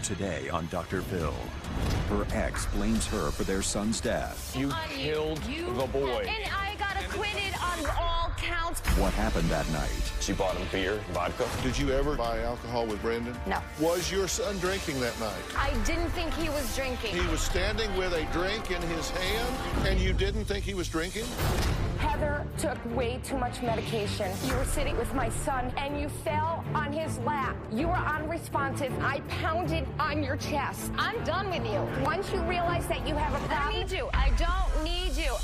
today on Dr. Phil. Her ex blames her for their son's death. You killed the boy. And I got acquitted on all counts. What happened that night? She bought him beer, vodka. Did you ever buy alcohol with Brandon? No. Was your son drinking that night? I didn't think he was drinking. He was standing with a drink in his hand, and you didn't think he was drinking? Heather took way too much medication. You were sitting with my son, and you fell on his lap. You were unresponsive. I pounded on your chest. I'm done with you. Once you realize that you have a problem... I need you. I don't need you.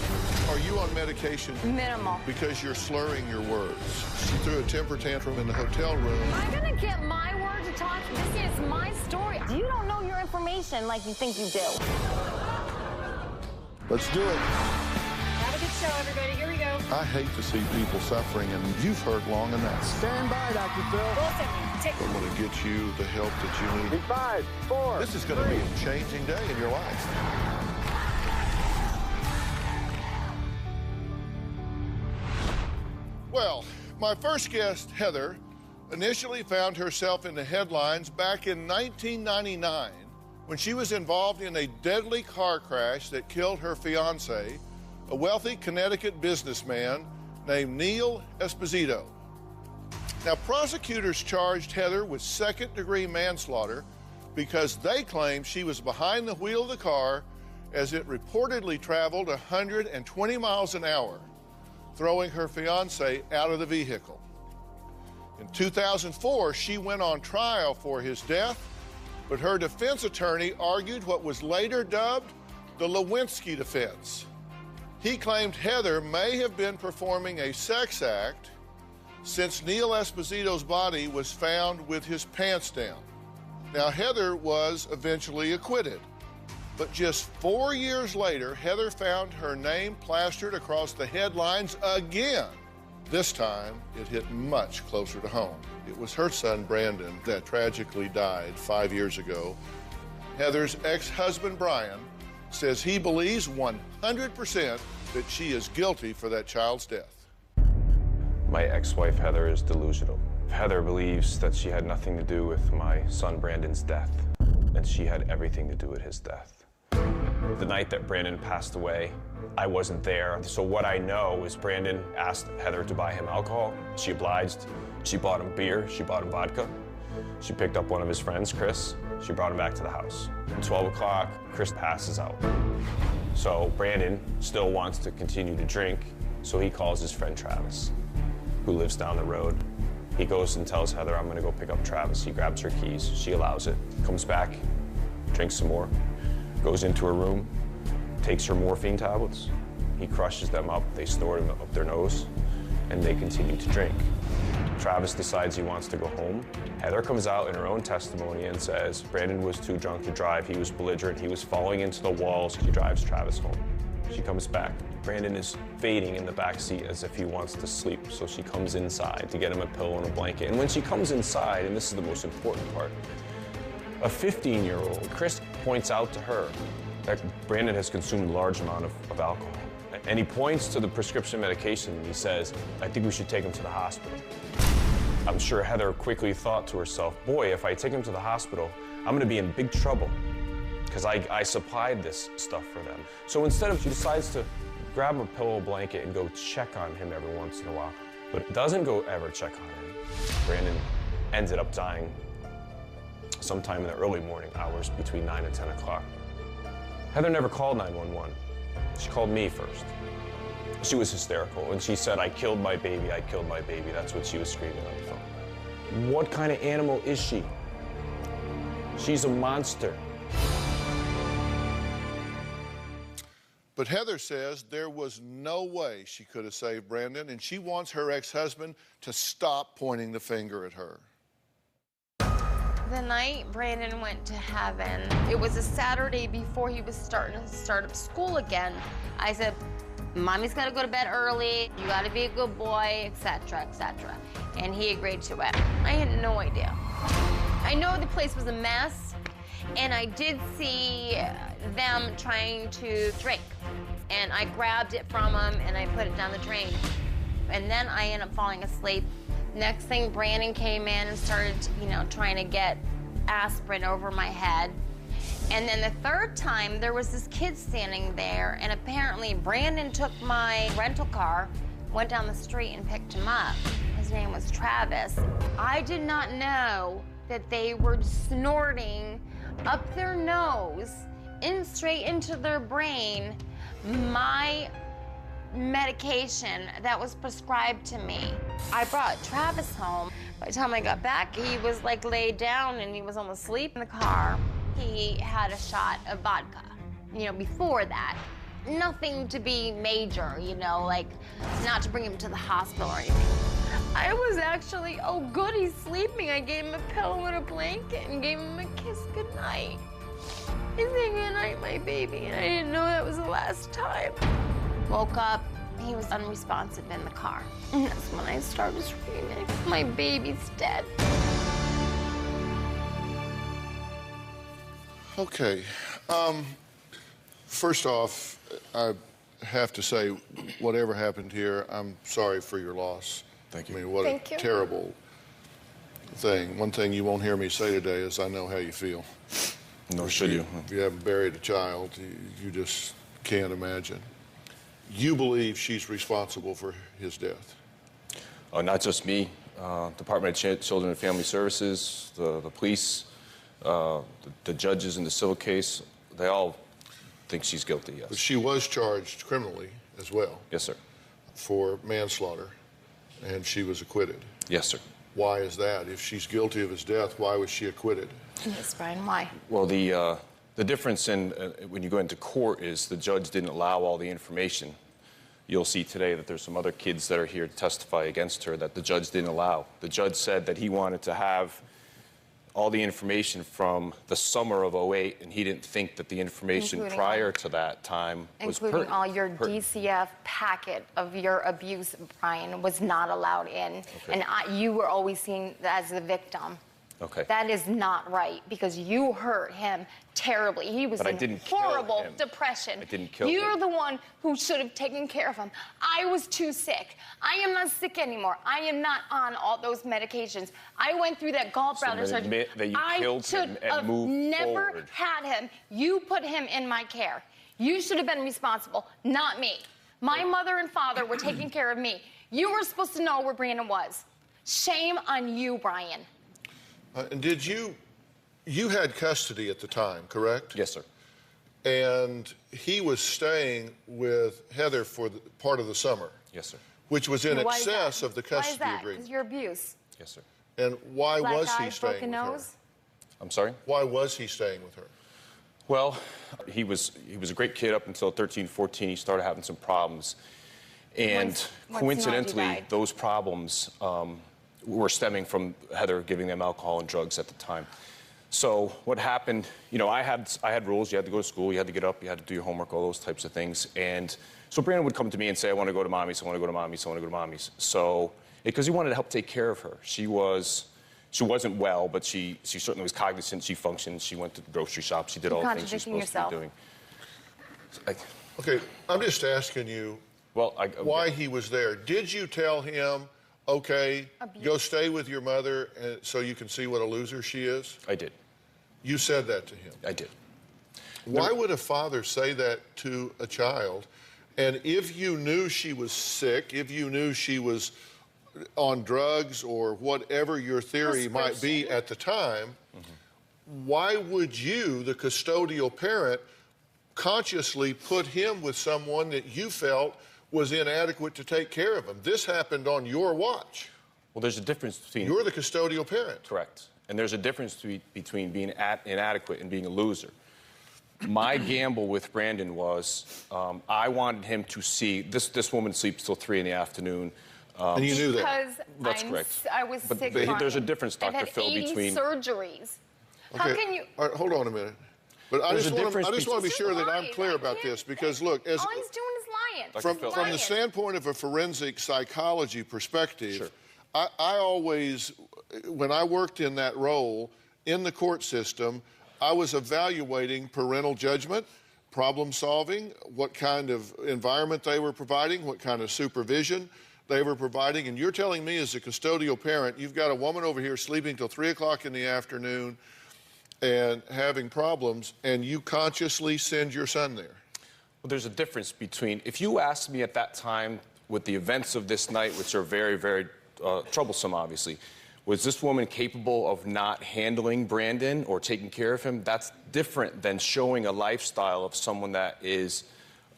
Are you on medication? Minimal. Because you're slurring your words. She threw a temper tantrum in the hotel room. I'm gonna get my word to talk. This is my story. You don't know your information like you think you do. Let's do it. Have a good show, everybody. Here we go. I hate to see people suffering, and you've heard long enough. Stand by, Dr. Phil. Wilson, take... I'm going to get you the help that you need. In 5, 4, This is going to be a changing day in your life. Well, my first guest, Heather, initially found herself in the headlines back in 1999 when she was involved in a deadly car crash that killed her fiancé, a wealthy Connecticut businessman named Neil Esposito. Now, prosecutors charged Heather with second-degree manslaughter because they claimed she was behind the wheel of the car as it reportedly traveled 120 miles an hour, throwing her fiancé out of the vehicle. In 2004, she went on trial for his death, but her defense attorney argued what was later dubbed the Lewinsky defense. He claimed Heather may have been performing a sex act since Neil Esposito's body was found with his pants down. Now, Heather was eventually acquitted, but just 4 years later, Heather found her name plastered across the headlines again. This time, it hit much closer to home. It was her son, Brandon, that tragically died 5 years ago. Heather's ex-husband, Brian, says he believes 100% that she is guilty for that child's death. My ex-wife, Heather, is delusional. Heather believes that she had nothing to do with my son Brandon's death, and she had everything to do with his death. The night that Brandon passed away, I wasn't there. So what I know is Brandon asked Heather to buy him alcohol. She obliged. She bought him beer. She bought him vodka. She picked up one of his friends, Chris. She brought him back to the house. At 12 o'clock, Chris passes out. So Brandon still wants to continue to drink, so he calls his friend Travis, who lives down the road. He goes and tells Heather, I'm gonna go pick up Travis. He grabs her keys. She allows it, comes back, drinks some more, goes into her room, takes her morphine tablets. He crushes them up, they snort them up their nose, and they continue to drink. Travis decides he wants to go home. Heather comes out in her own testimony and says Brandon was too drunk to drive, he was belligerent, he was falling into the walls. She drives Travis home. She comes back. Brandon is fading in the back seat as if he wants to sleep, so she comes inside to get him a pillow and a blanket. And when she comes inside, and this is the most important part, a 15-year-old, Chris points out to her that Brandon has consumed a large amount of alcohol. And he points to the prescription medication and he says, I think we should take him to the hospital. I'm sure Heather quickly thought to herself, boy, if I take him to the hospital, I'm gonna be in big trouble because I supplied this stuff for them. So instead of, she decides to grab a pillow blanket and go check on him every once in a while, but doesn't go ever check on him. Brandon ended up dying sometime in the early morning hours between 9 and 10 o'clock. Heather never called 911. She called me first. She was hysterical, and she said, I killed my baby, I killed my baby. That's what she was screaming on the phone. What kind of animal is she? She's a monster. But Heather says there was no way she could have saved Brandon, and she wants her ex-husband to stop pointing the finger at her. The night Brandon went to heaven, it was a Saturday before he was starting to start up school again. I said, Mommy's gotta go to bed early, you gotta be a good boy, etc., etc. And he agreed to it. I had no idea. I know the place was a mess, and I did see them trying to drink. And I grabbed it from them and I put it down the drain. And then I ended up falling asleep. Next thing, Brandon came in and started, trying to get aspirin over my head. And then the third time, there was this kid standing there, and apparently Brandon took my rental car, went down the street and picked him up. His name was Travis. I did not know that they were snorting up their nose, straight into their brain, my medication that was prescribed to me. I brought Travis home. By the time I got back, he was like laid down and he was almost asleep in the car. He had a shot of vodka, before that. Nothing to be major, like not to bring him to the hospital or anything. I was actually, oh good, he's sleeping. I gave him a pillow and a blanket and gave him a kiss goodnight. I said goodnight, my baby, and I didn't know that was the last time. Woke up, he was unresponsive in the car. And that's when I started screaming, my baby's dead. Okay. First off, I have to say, whatever happened here, I'm sorry for your loss. Thank you. I mean, what a terrible thing. One thing you won't hear me say today is I know how you feel. No, should you? If you haven't buried a child, you just can't imagine. You believe she's responsible for his death? Not just me. Department of Children and Family Services, the police, the judges in the civil case, they all think she's guilty, yes. But she was charged criminally as well. Yes, sir. For manslaughter, and she was acquitted. Yes, sir. Why is that? If she's guilty of his death, why was she acquitted? Yes, Brian, why? Well, the difference in when you go into court is the judge didn't allow all the information. You'll see today that there's some other kids that are here to testify against her that the judge didn't allow. The judge said that he wanted to have all the information from the summer of '08, and he didn't think that the information prior to that time was pertinent. Including all your DCF packet of your abuse, Brian, was not allowed in. Okay. And you were always seen as the victim. Okay. That is not right, because you hurt him terribly. He was in horrible depression. I didn't kill him. You're the one who should have taken care of him. I was too sick. I am not sick anymore. I am not on all those medications. I went through that gallbladder surgery. Admit that you killed him and moved never forward. had him. You put him in my care. You should have been responsible, not me. My mother and father were taking care of me. You were supposed to know where Brandon was. Shame on you, Brian. And did you had custody at the time, correct? Yes, sir. And he was staying with Heather for part of the summer. Yes, sir. Which was in excess of the custody agreement. Why is that? agreement. Because your abuse. Yes, sir. And why Black was he eyes, staying broken with her? nose? I'm sorry? Why was he staying with her? Well, he was a great kid up until 13, 14. He started having some problems. And coincidentally, those problems were stemming from Heather giving them alcohol and drugs at the time. So what happened, I had rules. You had to go to school, you had to get up, you had to do your homework, all those types of things. And so Brandon would come to me and say, I want to go to mommy's, I want to go to mommy's, I want to go to mommy's. So, because he wanted to help take care of her. She wasn't well, but she certainly was cognizant, she functioned, she went to the grocery shop, she did all the things she was supposed to be doing. Okay, I'm just asking you why he was there. Did you tell him, okay, go stay with your mother so you can see what a loser she is? I did. You said that to him? I did. Why would a father say that to a child? And if you knew she was sick, if you knew she was on drugs or whatever your theory might be at the time, why would you, the custodial parent, consciously put him with someone that you felt was inadequate to take care of him? This happened on your watch. Well, there's a difference between... You're the custodial parent. Correct. And there's a difference between being inadequate and being a loser. My gamble with Brandon was I wanted him to see... This woman sleeps till 3 in the afternoon. And you knew that? That's correct. I was sick. But there's a difference, Dr. Phil, I've between... had 80 surgeries. Okay. How can you... All right, hold on a minute. But I just want to be sure that I'm clear about this, because look, as all he's doing is lying. From the standpoint of a forensic psychology perspective, I always, when I worked in that role in the court system, I was evaluating parental judgment, problem solving, what kind of environment they were providing, what kind of supervision they were providing. And you're telling me as a custodial parent, you've got a woman over here sleeping till 3 o'clock in the afternoon, and having problems, and you consciously send your son there? Well, there's a difference between, if you asked me at that time with the events of this night, which are very, very troublesome, obviously, was this woman capable of not handling Brandon or taking care of him? That's different than showing a lifestyle of someone that is,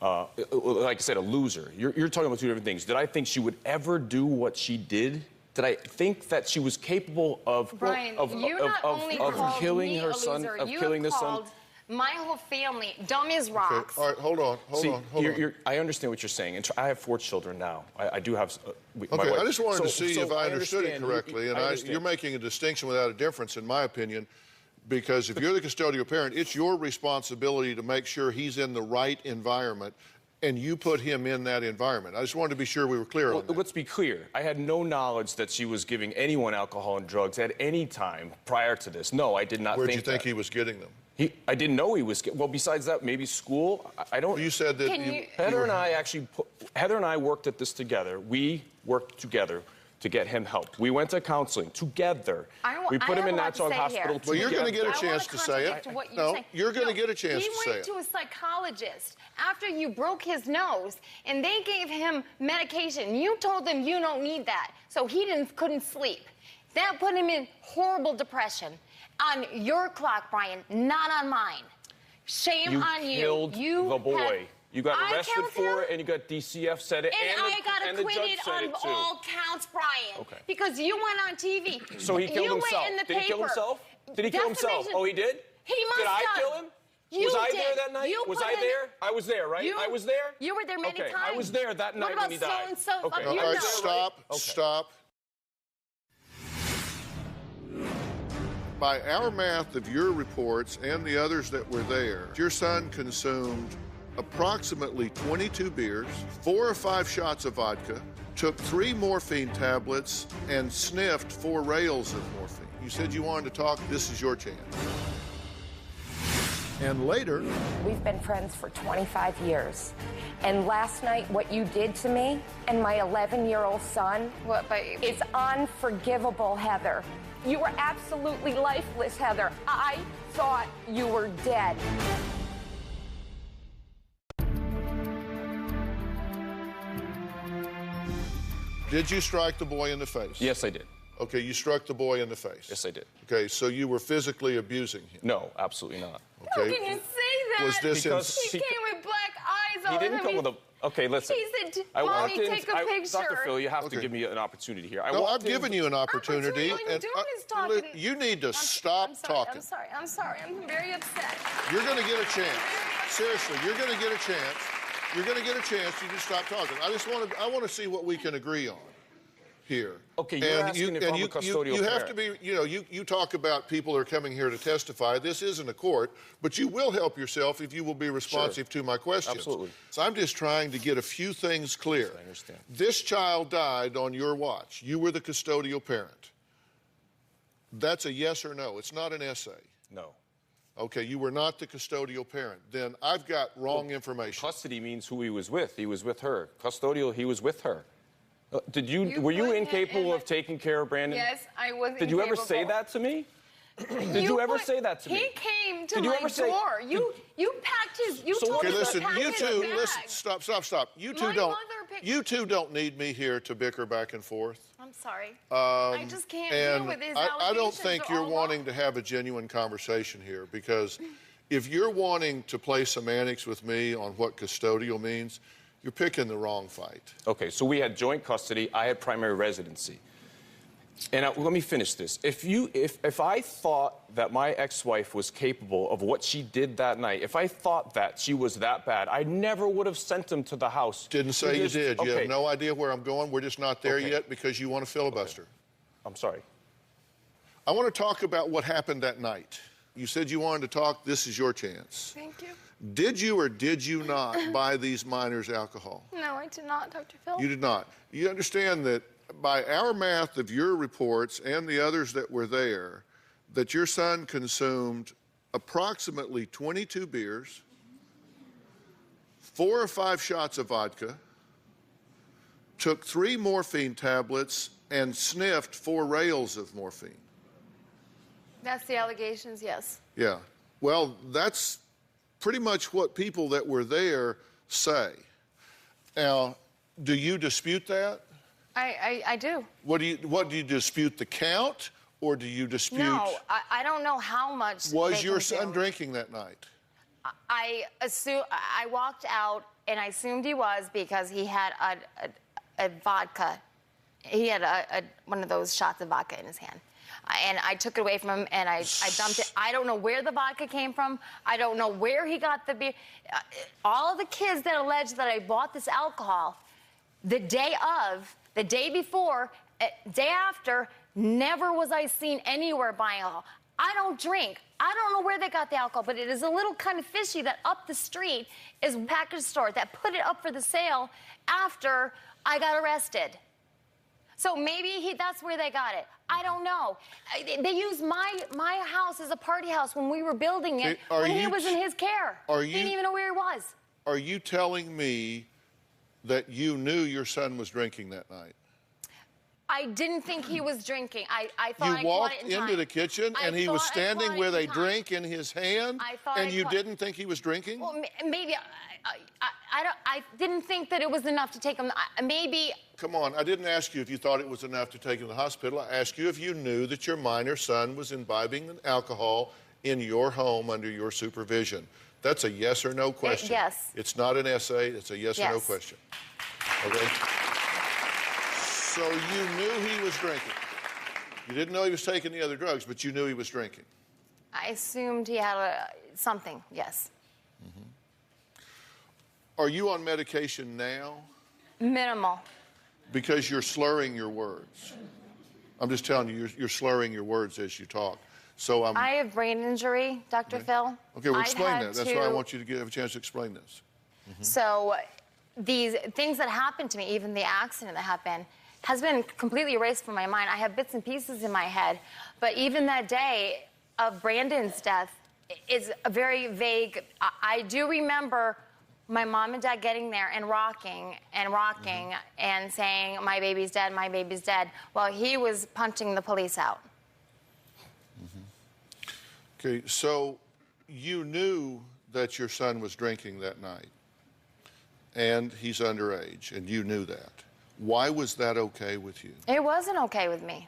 like I said, a loser. You're talking about two different things. Did I think she would ever do what she did? Did I think that she was capable of killing her son, of killing this son? My whole family dumb as rocks. Okay. All right, hold on. I understand what you're saying, and I have 4 children now. I do have. Okay, I just wanted to see if I understood it correctly, and you're making a distinction without a difference, in my opinion, because if you're the custodial parent, it's your responsibility to make sure he's in the right environment, and you put him in that environment. I just wanted to be sure we were clear on that. Let's be clear. I had no knowledge that she was giving anyone alcohol and drugs at any time prior to this. No, I did not. Where'd you think he was getting them? I didn't know he was. Well, besides that, maybe school. I don't. Well, you said that Heather and I actually. Heather and I worked at this together. We worked together to get him help. We went to counseling together. We put him in Natchog Hospital. Well, you're going to get a chance to say it. No, you're going to get a chance to say it. He went to a psychologist after you broke his nose, and they gave him medication. You told him you don't need that, so he couldn't sleep. That put him in horrible depression. On your clock, Brian, not on mine. Shame on you. You killed the boy. You got arrested for it, and you got DCF said it, and I got acquitted on all counts, Brian. Okay. Because you went on TV. So he killed himself. Did he kill himself? Did he kill himself? Oh, he did? He must have. Did I kill him? Was I there that night? Was I there? I was there, right? I was there? You were there many times. I was there that night when he died. Okay. All right, stop. By our math of your reports and the others that were there, your son consumed approximately 22 beers, 4 or 5 shots of vodka, took 3 morphine tablets, and sniffed 4 rails of morphine. You said you wanted to talk. This is your chance. And later... We've been friends for 25 years. And last night, what you did to me and my 11-year-old son... What, babe? It's unforgivable, Heather. You were absolutely lifeless, Heather. I thought you were dead. Did you strike the boy in the face? Yes, I did. Okay, you struck the boy in the face. Yes, I did. Okay, so you were physically abusing him? No, absolutely not. How Okay. can you say that? Was this he came with black eyes on him. He didn't come with a... Okay, listen. He said, Mommy, take a picture. Dr. Phil, you have to give me an opportunity here. No, I've given you an opportunity. All you're doing is talking. You need to stop talking. I'm sorry. I'm very upset. You're going to get a chance. Seriously, you're going to get a chance. You're going to get a chance. You just stop talking. I want to see what we can agree on here. Okay, you're asking if I'm a custodial you have to be, you talk about people who are coming here to testify. This isn't a court, but you will help yourself if you will be responsive to my questions. Absolutely. So I'm just trying to get a few things clear. Yes, I understand. This child died on your watch. You were the custodial parent. That's a yes or no. It's not an essay. No. Okay, you were not the custodial parent. Then I've got wrong information. Custody means who he was with. He was with her. Custodial, he was with her. Were you incapable of taking care of Brandon? Yes, I was incapable. Did you ever say that to me? Did you ever say that to me? He came to my door. You packed his. You told okay, him listen. to pack You his two, bag. listen. Stop. You two don't need me here to bicker back and forth. I'm sorry. I just can't deal with his allegations. I don't think you're wanting to have a genuine conversation here, because if you're wanting to play semantics with me on what custodial means, you're picking the wrong fight. Okay, so we had joint custody. I had primary residency. And let me finish this. If I thought that my ex-wife was capable of what she did that night, if I thought that she was that bad, I never would have sent him to the house. Didn't say you did. You have no idea where I'm going. We're just not there yet because you want to filibuster. Okay. I'm sorry. I want to talk about what happened that night. You said you wanted to talk. This is your chance. Thank you. Did you or did you not buy these minors alcohol? No, I did not, Dr. Phil. You did not. You understand that by our math of your reports and the others that were there, that your son consumed approximately 22 beers, 4 or 5 shots of vodka, took 3 morphine tablets, and sniffed 4 rails of morphine. That's the allegations, yes. Yeah. Well, that's pretty much what people that were there say. Now, do you dispute that? I do. What do you dispute, the count, or do you dispute? No, I don't know how much. Was your son drinking that night? I walked out and I assumed he was because he had a vodka. He had one of those shots of vodka in his hand. And I took it away from him and I dumped it. I don't know where the vodka came from. I don't know where he got the beer. All of the kids that allege that I bought this alcohol the day before, day after, never was I seen anywhere buying alcohol. I don't drink. I don't know where they got the alcohol, but it is a little kind of fishy that up the street is a package store that put it up for the sale after I got arrested. So maybe that's where they got it. I don't know. They used my house as a party house when we were building it when he was in his care. He didn't even know where he was. Are you telling me that you knew your son was drinking that night? I didn't think he was drinking. I thought you walked into the kitchen and he was standing with a drink in his hand, and you didn't think he was drinking? Well, maybe I didn't think that it was enough to take him. Maybe. Come on, I didn't ask you if you thought it was enough to take him to the hospital. I asked you if you knew that your minor son was imbibing alcohol in your home under your supervision. That's a yes or no question. Yes. It's not an essay. It's a yes or no question. Okay? So you knew he was drinking. You didn't know he was taking the other drugs, but you knew he was drinking. I assumed he had something, yes. Mm-hmm. Are you on medication now? Minimal. Because you're slurring your words. I'm just telling you, you're slurring your words as you talk. So I have brain injury, Dr. Phil. Okay, well, explain that. That's why I want you to have a chance to explain this. Mm-hmm. So these things that happened to me, even the accident that happened, has been completely erased from my mind. I have bits and pieces in my head. But even that day of Brandon's death is a very vague. I do remember my mom and dad getting there and rocking and saying, my baby's dead, my baby's dead, while he was punching the police out. Okay, so you knew that your son was drinking that night, and he's underage, and you knew that. Why was that okay with you? It wasn't okay with me.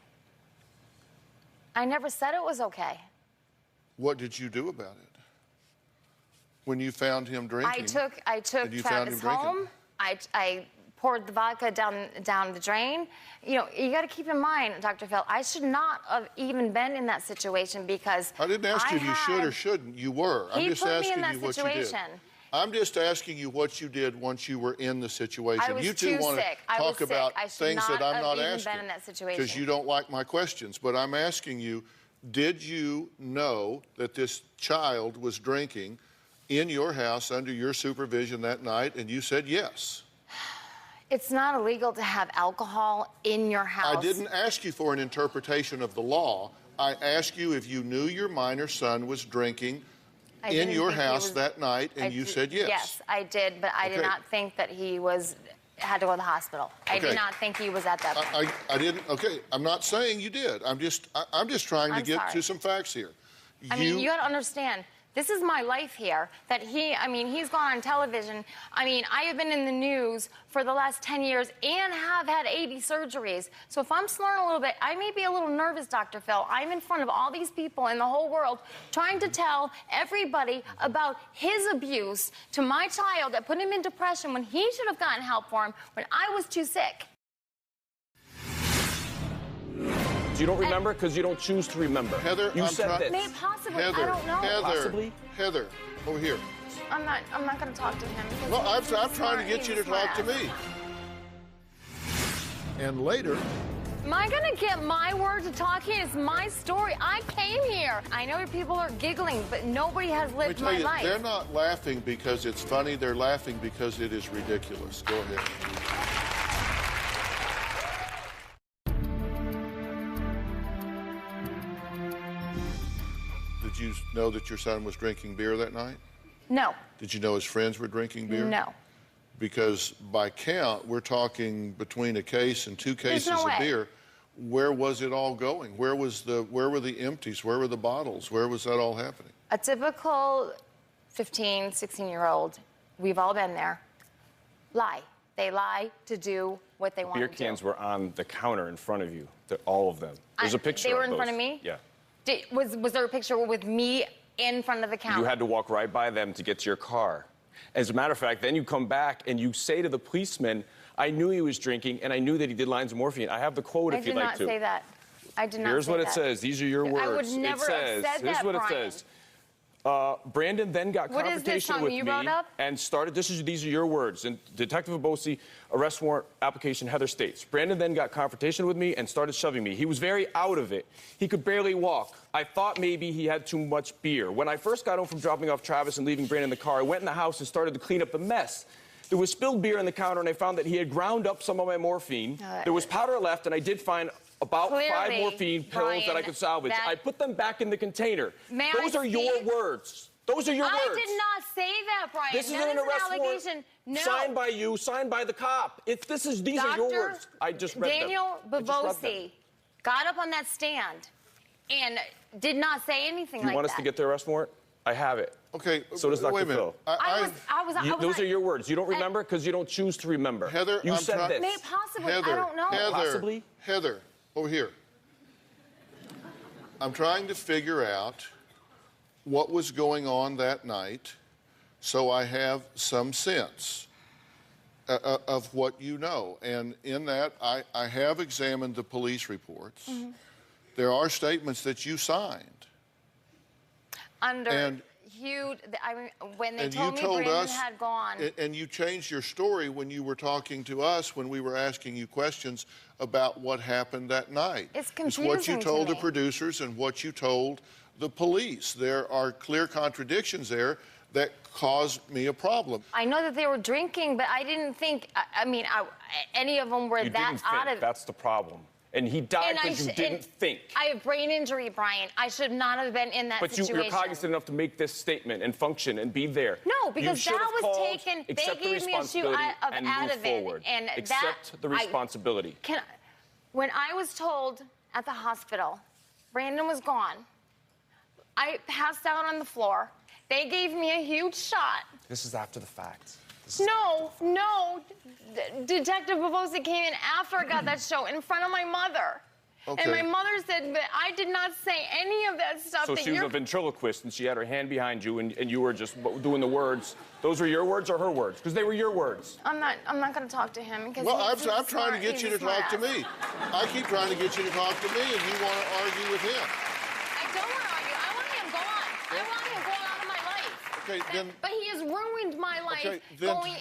I never said it was okay. What did you do about it? When you found him drinking, I took Travis home. I poured the vodka down the drain. You know, you got to keep in mind, Dr. Phil, I should not have even been in that situation because I didn't ask you if you should or shouldn't. You were. I'm just asking you what you did. I'm just asking you what you did once you were in the situation. I was you two want to talk about things that I'm not asking because you don't like my questions. But I'm asking you, did you know that this child was drinking in your house under your supervision that night? And you said yes. It's not illegal to have alcohol in your house. I didn't ask you for an interpretation of the law. I asked you if you knew your minor son was drinking in your house that night, and you said yes. Yes, I did, but I did not think that he had to go to the hospital. I did not think he was at that point. I didn't. Okay, I'm not saying you did. I'm just trying to get to some facts here. I mean, you got to understand. This is my life here, that he's gone on television. I mean, I have been in the news for the last 10 years and have had 80 surgeries. So if I'm slurring a little bit, I may be a little nervous, Dr. Phil. I'm in front of all these people in the whole world trying to tell everybody about his abuse to my child that put him in depression when he should have gotten help for him when I was too sick. You don't remember because you don't choose to remember. Heather, you said this. Maybe possibly. Heather, I don't know. Possibly. Heather, over here. I'm not going to talk to him. Well, I'm trying to get you to talk to me. And later. Am I going to get my word to talk here? It's my story. I came here. I know people are giggling, but nobody has lived my life. They're not laughing because it's funny. They're laughing because it is ridiculous. Go ahead. Did you know that your son was drinking beer that night? No. Did you know his friends were drinking beer? No. Because by count, we're talking between a case and two cases of beer. where was it all going? Where were the empties? Where were the bottles? Where was that all happening? A typical 15, 16-year-old, we've all been there, lie. They lie to do what they want to do. Beer cans were on the counter in front of you, all of them. There's a picture They were of in front those. of me? Yeah. Was there a picture with me in front of the counter? You had to walk right by them to get to your car. As a matter of fact, then you come back and you say to the policeman, I knew he was drinking and I knew that he did lines of morphine. I have the quote if you'd like to. I did not say that. I did not say that. Here's what it says. These are your words. I would never have said that, Here's what Brian. it says. Brandon then got What is this, confrontational something with you me brought up? and started, these are your words. And Detective Abosi, arrest warrant application, Heather states. Brandon then got confrontational with me and started shoving me. He was very out of it. He could barely walk. I thought maybe he had too much beer. When I first got home from dropping off Travis and leaving Brandon in the car, I went in the house and started to clean up the mess. There was spilled beer on the counter, and I found that he had ground up some of my morphine. There was powder left, and I did find about 5 morphine pills that I could salvage. I put them back in the container. Those are your words. Those are your words. I did not say that, Brian. This is that an is arrest an allegation. warrant No. signed by you, signed by the cop. These are your words. I just read Daniel them. Bavosi got up on that stand and did not say anything like that. You want us to get the arrest warrant? I have it. Okay. So does Dr. Wait a minute. Phil. Those are your words. You don't remember because you don't choose to remember. Heather, you said this. Maybe possibly. Heather, I don't know. Possibly. Heather, over here. I'm trying to figure out what was going on that night so I have some sense of what you know. And in that, I have examined the police reports. Mm-hmm. There are statements that you signed. Under huge, I mean, when they told me Brandon had gone. And you changed your story when you were talking to us, when we were asking you questions about what happened that night. It's confusing. It's what you told to the producers and what you told the police. There are clear contradictions there that caused me a problem. I know that they were drinking, but I didn't think, any of them were that out of it. That's the problem. And he died because you didn't think. I have brain injury, Brian. I should not have been in that situation. But you're cognizant enough to make this statement and function and be there. No, because that was taken. They gave me a shoe of Ativan, and accept the responsibility. When I was told at the hospital, Brandon was gone. I passed out on the floor. They gave me a huge shot. This is after the fact. No. Detective Bavosi came in after I got that show in front of my mother. Okay. And my mother said that I did not say any of that stuff. So she was a ventriloquist, and she had her hand behind you, and you were just doing the words. Those were your words or her words? Because they were your words. I'm not going to talk to him because. Well, I'm trying to get you to talk to me. I keep trying to get you to talk to me, and you want to argue with him. I don't want to argue. I want him gone. I want him gone out of my life. Okay, then. But he has ruined my life going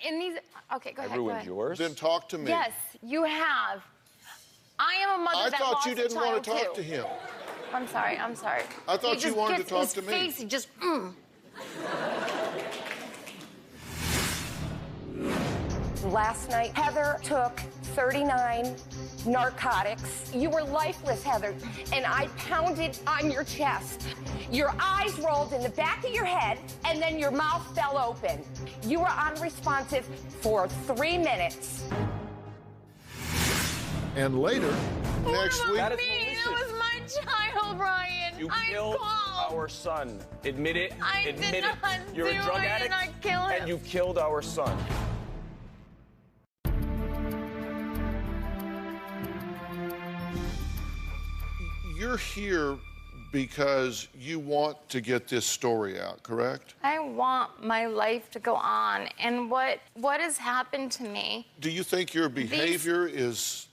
in these. Okay, go ahead. I ruined yours. Then talk to me. Yes, you have. I am a mother that lost a child, I thought you didn't want to talk to him. I'm sorry. I thought you wanted to talk to me. His face, he just, Last night, Heather took 39 narcotics. You were lifeless, Heather, and I pounded on your chest. Your eyes rolled in the back of your head, and then your mouth fell open. You were unresponsive for 3 minutes. And later, next week. That was my child, Brian. You killed our son. Admit it. Admit it. You're a drug addict, and you killed our son. You're here because you want to get this story out, correct? I want my life to go on, and what has happened to me. Do you think your behavior is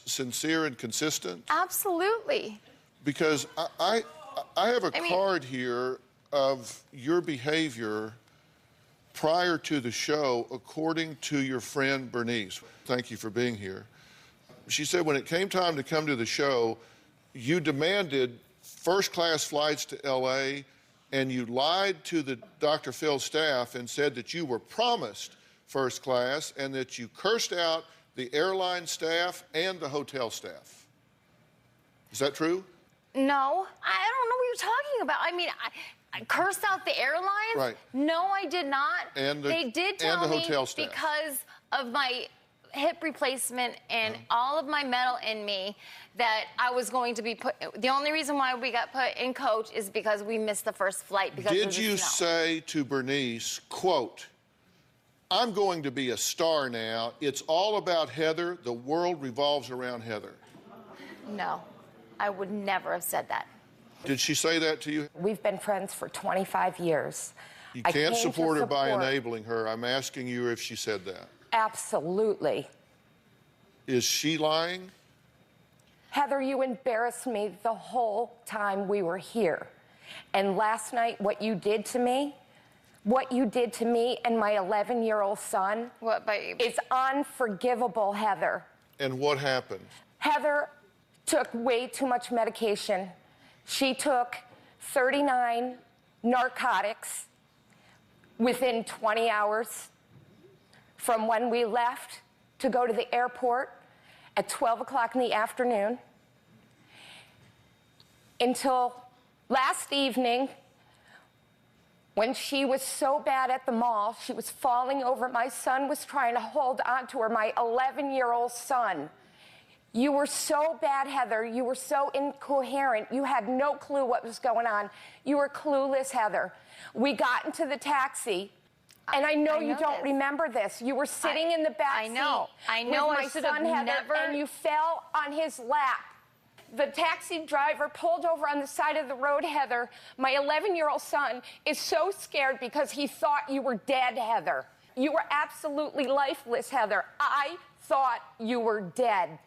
sincere and consistent? Absolutely. Because I have a card here of your behavior prior to the show, according to your friend Bernice. Thank you for being here. She said when it came time to come to the show, you demanded first-class flights to L.A., and you lied to the Dr. Phil staff and said that you were promised first class and that you cursed out the airline staff and the hotel staff. Is that true? No, I don't know what you're talking about. I mean, I cursed out the airlines? Right. No, I did not. And they did tell and the me hotel staff. because of my hip replacement and all of my metal in me that I was going to be put. The only reason why we got put in coach is because we missed the first flight because of Did the you snow. say to Bernice, quote, I'm going to be a star now. It's all about Heather. The world revolves around Heather. No, I would never have said that. Did she say that to you? We've been friends for 25 years. You I can't came to support her by support- enabling her. I'm asking you if she said that. Absolutely. Is she lying? Heather, you embarrassed me the whole time we were here. And last night, what you did to me and my 11-year-old son What about you? is unforgivable, Heather. And what happened? Heather took way too much medication. She took 39 narcotics within 20 hours from when we left to go to the airport at 12 o'clock in the afternoon until last evening when she was so bad at the mall, she was falling over. My son was trying to hold on to her, my 11-year-old son. You were so bad, Heather. You were so incoherent. You had no clue what was going on. You were clueless, Heather. We got into the taxi, and I know you don't remember this. You were sitting in the back seat I know. with I my should son, have Heather, never. and you fell on his lap. The taxi driver pulled over on the side of the road, Heather. My 11-year-old son is so scared because he thought you were dead, Heather. You were absolutely lifeless, Heather. I thought you were dead.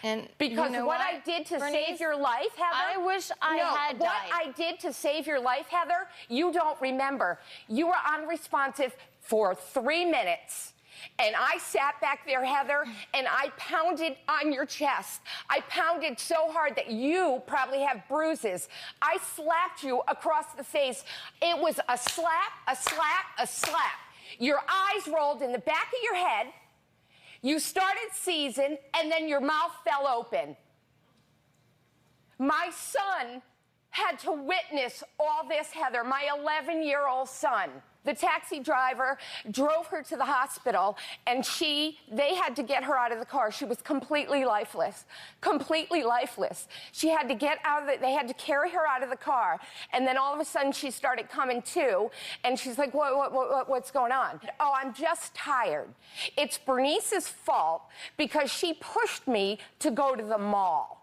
And Because you know what I did to Bernice, save your life, Heather. I wish I had what died. I did to save your life, Heather, you don't remember. You were unresponsive for 3 minutes. And I sat back there, Heather, and I pounded on your chest. I pounded so hard that you probably have bruises. I slapped you across the face. It was a slap, a slap, a slap. Your eyes rolled in the back of your head. You started seizing, and then your mouth fell open. My son had to witness all this, Heather, my 11-year-old son. The taxi driver drove her to the hospital, and they had to get her out of the car. She was completely lifeless, completely lifeless. She had to get out of they had to carry her out of the car, and then all of a sudden she started coming to, and she's like, what's going on? Oh, I'm just tired. It's Bernice's fault because she pushed me to go to the mall.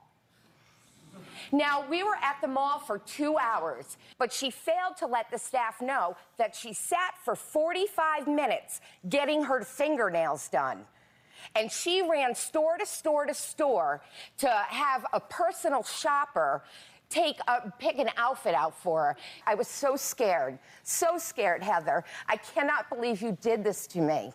Now, we were at the mall for 2 hours, but she failed to let the staff know that she sat for 45 minutes getting her fingernails done. And she ran store to store to store to have a personal shopper pick an outfit out for her. I was so scared, Heather. I cannot believe you did this to me.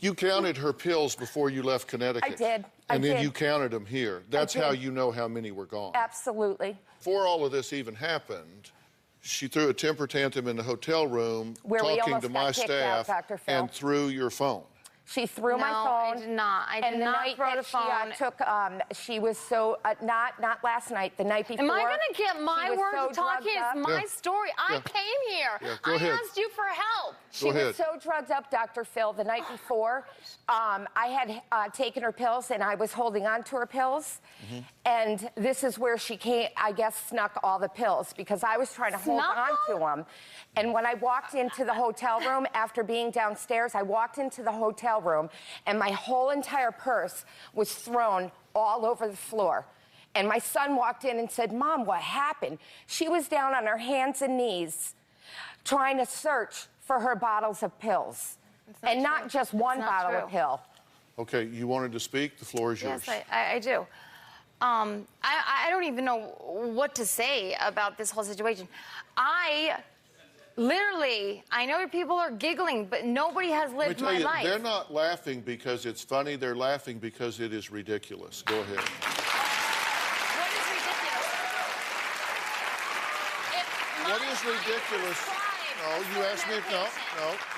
You counted her pills before you left Connecticut. I did. And then you counted them here. That's how you know how many were gone. Absolutely. Before all of this even happened, she threw a temper tantrum in the hotel room talking to my staff and threw your phone. She threw my phone. I did not. I did not throw the phone. She was so, not last night, the night before. Am I going to get my word so of talking? It's my story. I came here. Go ahead. I asked you for help. She was so drugged up, Dr. Phil, the night before. I had taken her pills, and I was holding on to her pills. And this is where she came, I guess, snuck all the pills because I was trying to hold on to them. And when I walked into the hotel room after being downstairs, I walked into the hotel room, and my whole entire purse was thrown all over the floor. And my son walked in and said, Mom, what happened? She was down on her hands and knees trying to search for her bottles of pills. And not just one bottle of pill. Okay, you wanted to speak? The floor is yours. Yes, I do. I don't even know what to say about this whole situation. Literally, I know people are giggling, but nobody has lived my life. They're not laughing because it's funny. They're laughing because it is ridiculous. Go ahead. What is ridiculous? What is ridiculous? No, you asked me.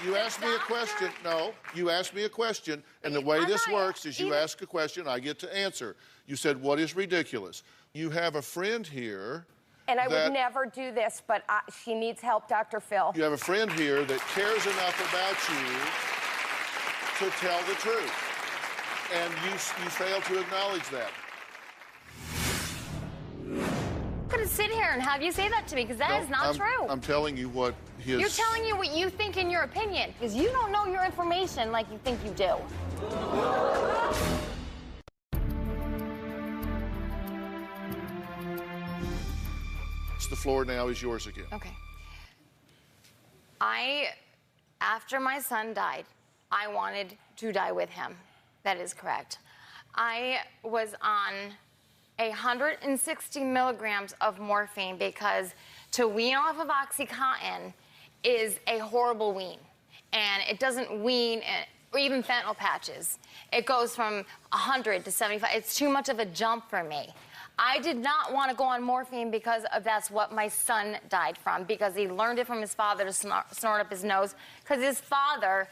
You asked me a question. No, you asked me a question, and the way this works is you ask a question, I get to answer. You said, "What is ridiculous?" You have a friend here. And I would never do this, but she needs help, Dr. Phil. You have a friend here that cares enough about you to tell the truth. And you fail to acknowledge that. I'm going to sit here and have you say that to me because that is not true. I'm telling you what his... You're telling you what you think in your opinion because you don't know your information like you think you do. The floor now is yours again. Okay. After my son died, I wanted to die with him. That is correct. I was on 160 milligrams of morphine because to wean off of OxyContin is a horrible wean. And it doesn't wean, or even fentanyl patches. It goes from 100 to 75. It's too much of a jump for me. I did not want to go on morphine because that's what my son died from, because he learned it from his father to snort up his nose. Because his father,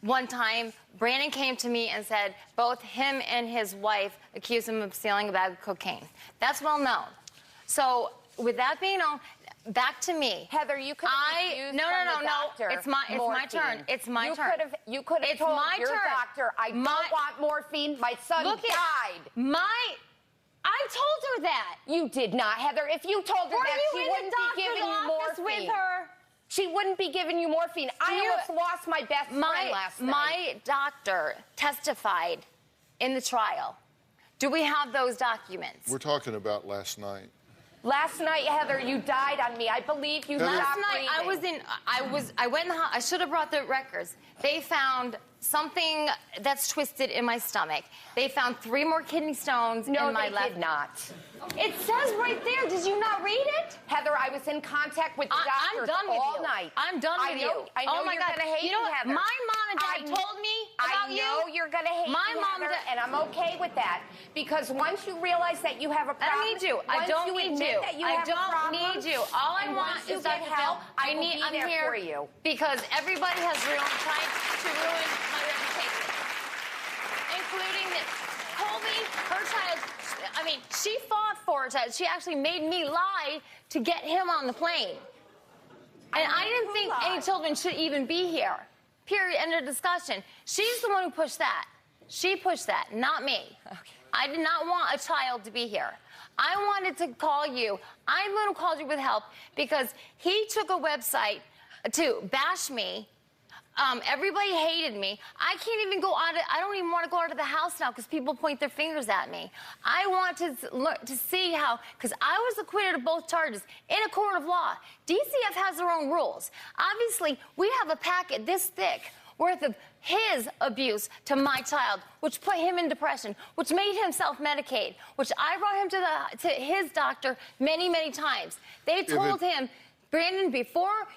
one time, Brandon came to me and said both him and his wife accused him of stealing a bag of cocaine. That's well known. So with that being known, back to me. Heather, you could have refused from the doctor. It's my turn. It's my turn. You could have told your turn. doctor, I don't want morphine. My son died. I told her that. You did not, Heather. If you told her that, she wouldn't be giving you morphine. With her? She wouldn't be giving you morphine. I almost lost my best friend last night. My doctor testified in the trial. Do we have those documents? We're talking about last night. Last night, Heather, you died on me. I believe you stopped breathing. Last night, I went in the hospital. I should have brought the records. They found something that's twisted in my stomach. They found 3 more kidney stones in my left. No, they did not. It says right there. Did you not read it? Heather, I was in contact with the doctors all night. I'm done with you. I know you're going to hate me, Heather. My mom and dad told me about you. I know you're going to hate me, Heather, and I'm okay with that. Because once you realize that you have a problem... I don't need you. I don't need you. I don't need you. All I want is Dr. Phil. I'm here for you. Because everybody has tried to ruin my reputation. Including this. Colby, her child... I mean, she fought for her child. She actually made me lie to get him on the plane. And I didn't think any children should even be here. Period. End of discussion. She's the one who pushed that. She pushed that, not me. Okay. I did not want a child to be here. I wanted to call you. I'm going to call you with help because he took a website to bash me. Everybody hated me. I can't even go out. I don't even want to go out of the house now because people point their fingers at me. I want to see how, because I was acquitted of both charges in a court of law. DCF has their own rules. Obviously, we have a packet this thick worth of his abuse to my child, which put him in depression, which made him self-medicate, which I brought him to his doctor many, many times. They told him, Brandon, before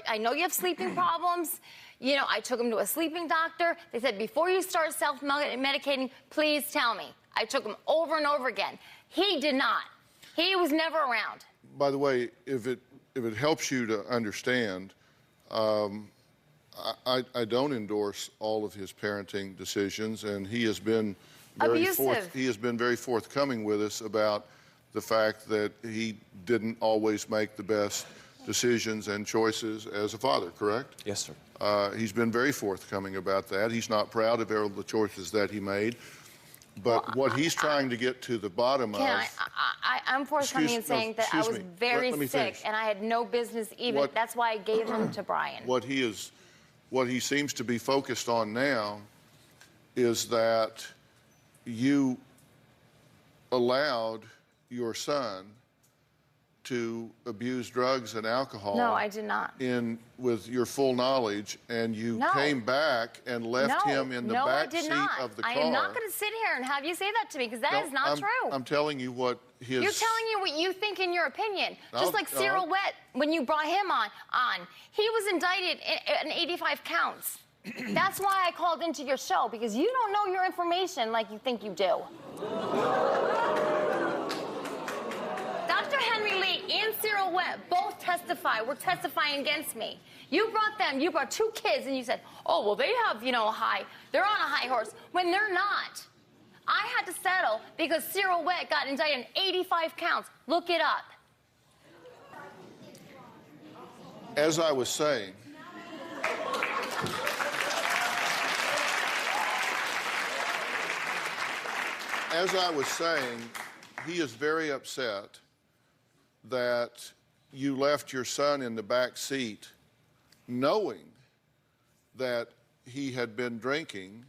I know you have sleeping problems. You know, I took him to a sleeping doctor. They said, before you start self-medicating, please tell me. I took him over and over again. He did not. He was never around. By the way, if it helps you to understand, I don't endorse all of his parenting decisions, and he has been very forthcoming with us about the fact that he didn't always make the best decisions and choices as a father, correct? Yes, sir. He's been very forthcoming about that. He's not proud of all the choices that he made. But what he's trying to get to the bottom of... I'm forthcoming in saying that I was very sick and I had no business even... That's why I gave him to Brian. What he seems to be focused on now is that you allowed your son to abuse drugs and alcohol. No, I did not. With your full knowledge, and you came back and left him in the back seat of the car. I am not going to sit here and have you say that to me because that is not true. I'm telling you what his... You're telling you what you think in your opinion. Just like Cyril Wett, when you brought him on, he was indicted in 85 counts. That's why I called into your show, because you don't know your information like you think you do. Dr. Henry Lee and Cyril Webb both were testifying against me. You brought 2 kids and you said, oh, well, they have, they're on a high horse, when they're not. I had to settle because Cyril Webb got indicted in 85 counts. Look it up. As I was saying, as I was saying, he is very upset that you left your son in the back seat knowing that he had been drinking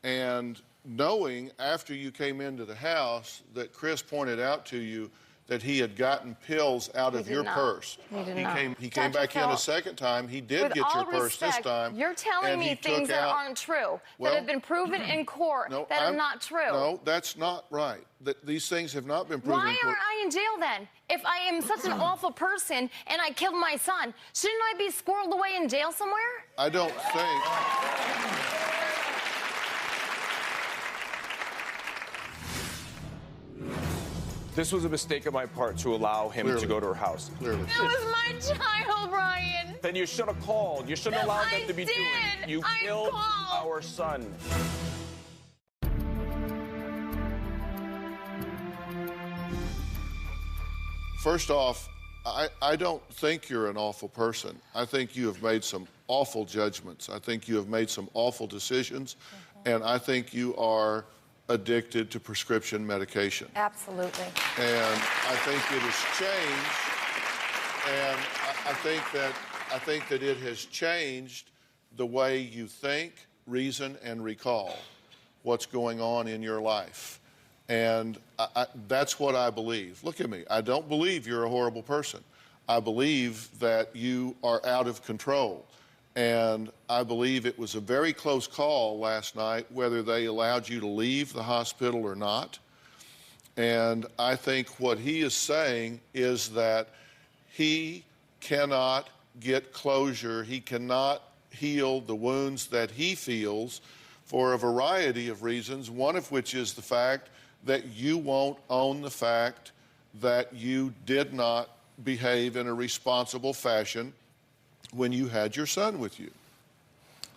and knowing after you came into the house that Chris pointed out to you that he had gotten pills out of your purse. He came back in a second time. He did get your purse this time. You're telling me things that aren't true, that have been proven in court that are not true. No, that's not right. These things have not been proven. Why aren't I in jail then? If I am such an awful person and I killed my son, shouldn't I be squirreled away in jail somewhere? I don't think. This was a mistake on my part to allow him to go to her house. Clearly. That was my child, Brian. Then you should have called. You shouldn't have allowed them to be doing it. You killed called. our son. First off, I don't think you're an awful person. I think you have made some awful judgments. I think you have made some awful decisions. And I think you are addicted to prescription medication. Absolutely. And I think it has changed. And I think that it has changed the way you think, reason, and recall what's going on in your life. And that's what I believe. Look at me. I don't believe you're a horrible person. I believe that you are out of control. And I believe it was a very close call last night whether they allowed you to leave the hospital or not. And I think what he is saying is that he cannot get closure. He cannot heal the wounds that he feels for a variety of reasons, one of which is the fact that you won't own the fact that you did not behave in a responsible fashion when you had your son with you.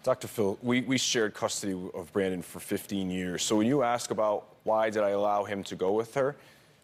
Dr. Phil, we shared custody of Brandon for 15 years. So when you ask about why did I allow him to go with her,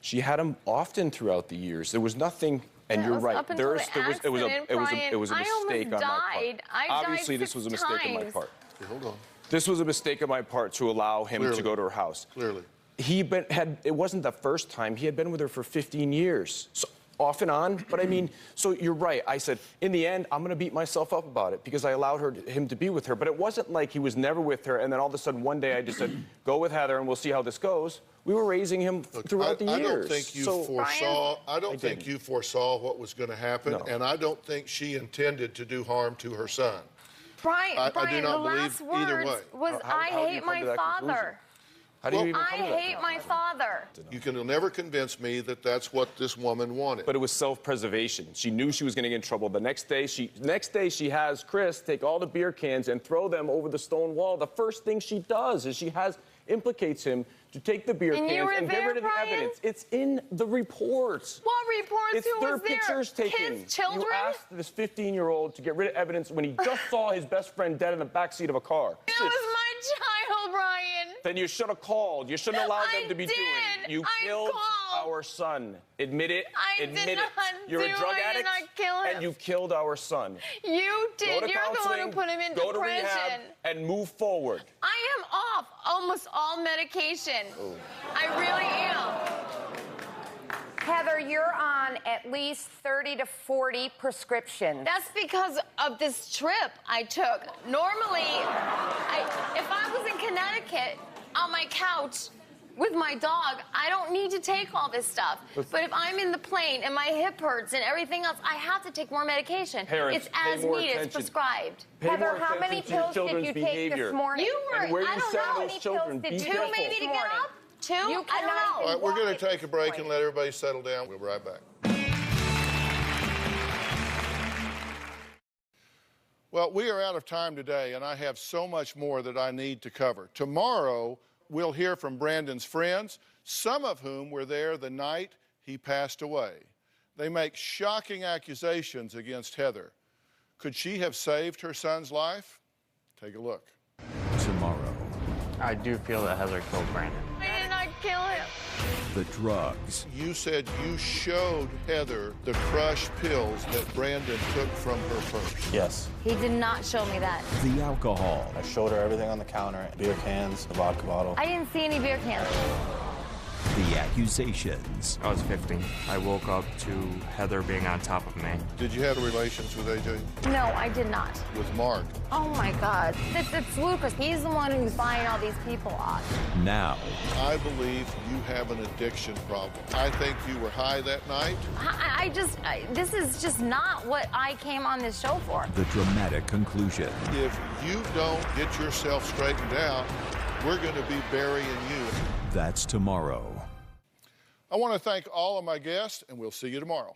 she had him often throughout the years. There was nothing, and you're right. It was a mistake on my part. Obviously, this was a mistake on my part. Okay, hold on. This was a mistake on my part to allow him to go to her house. Clearly. It wasn't the first time. He had been with her for 15 years. So, off and on, but I mean, so you're right. I said, in the end, I'm going to beat myself up about it because I allowed him to be with her. But it wasn't like he was never with her, and then all of a sudden one day I just said, go with Heather and we'll see how this goes. We were raising him throughout the years. I don't think you foresaw. I don't think you foresaw what was going to happen, and I don't think she intended to do harm to her son. Brian, I do not the believe last either words way. was, I hate my father. How do you even come I to that hate my father. You can never convince me that that's what this woman wanted. But it was self-preservation. She knew she was going to get in trouble. The next day she has Chris take all the beer cans and throw them over the stone wall. The first thing she does is implicates him to take the beer cans and get rid of the evidence. It's in the reports. What reports? Who was there? Pictures taken. Kids, children? You asked this 15-year-old to get rid of evidence when he just saw his best friend dead in the backseat of a car. It was my child, Brian. Then you should have called. You shouldn't allow them to be doing it. You killed our son. Admit it. Admit it. You're a drug addict, and you killed our son. You did. You're the one who put him in go depression. to rehab and move forward. I am off almost all medication. I really am. Heather, you're on at least 30 to 40 prescriptions. That's because of this trip I took. Normally, if I was in Connecticut on my couch with my dog, I don't need to take all this stuff. But if I'm in the plane and my hip hurts and everything else, I have to take more medication. Parents, it's as needed. It's prescribed. Heather, how many pills did you take this morning? You were, and where I you don't send know. those children, be Two careful. maybe to get up? Two? I don't know. All right, we're going to take a break and let everybody settle down. We'll be right back. Well, we are out of time today, and I have so much more that I need to cover. Tomorrow, we'll hear from Brandon's friends, some of whom were there the night he passed away. They make shocking accusations against Heather. Could she have saved her son's life? Take a look. Tomorrow. I do feel that Heather killed Brandon. I did not kill him. The drugs. You said you showed Heather the crush pills that Brandon took from her purse. Yes. He did not show me that. The alcohol. I showed her everything on the counter. Beer cans, the vodka bottle. I didn't see any beer cans. The accusations. I was 15. I woke up to Heather being on top of me. Did you have relations with AJ? No, I did not. With Mark? Oh my God. It's Lucas. He's the one who's buying all these people off. Now. I believe you have an addiction problem. I think you were high that night. This is just not what I came on this show for. The dramatic conclusion. If you don't get yourself straightened out, we're going to be burying you. That's tomorrow. I want to thank all of my guests, and we'll see you tomorrow.